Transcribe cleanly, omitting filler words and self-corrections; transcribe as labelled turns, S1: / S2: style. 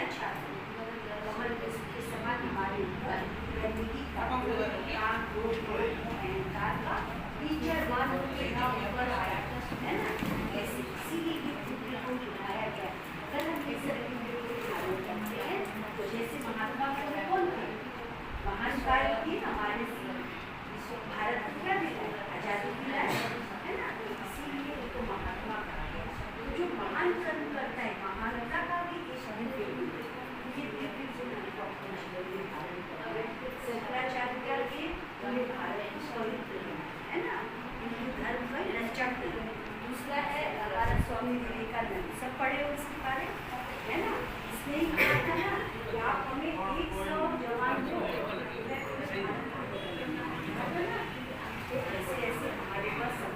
S1: अच्छा कमल के समान हमारे ऊपर गंदगी का काम अहंकार का टीचरवान के ऊपर आया है ना। ऐसे इसीलिए ये बुद्धि को दिखाया गया। अगर हम ऐसे रखेंगे करते हैं तो जैसे महात्मा फुले कौन थे, महान कार्य थी हमारे भारत को क्या दिया, आजादी दिलाया है ना। इसीलिए उनको महात्मा कहा गया। तो जो महान कर्म करता है महानता का भी एक शंकराचार्य के भारत पवित्र है ना, हिंदू धर्म का रचक। दूसरा है हमारा स्वामी विवेकानंद, सब पढ़े हो इसके बारे है ना। इसने ही कहा था ना कि आप हमें 100 जवान दो, ऐसे ऐसे हमारे पास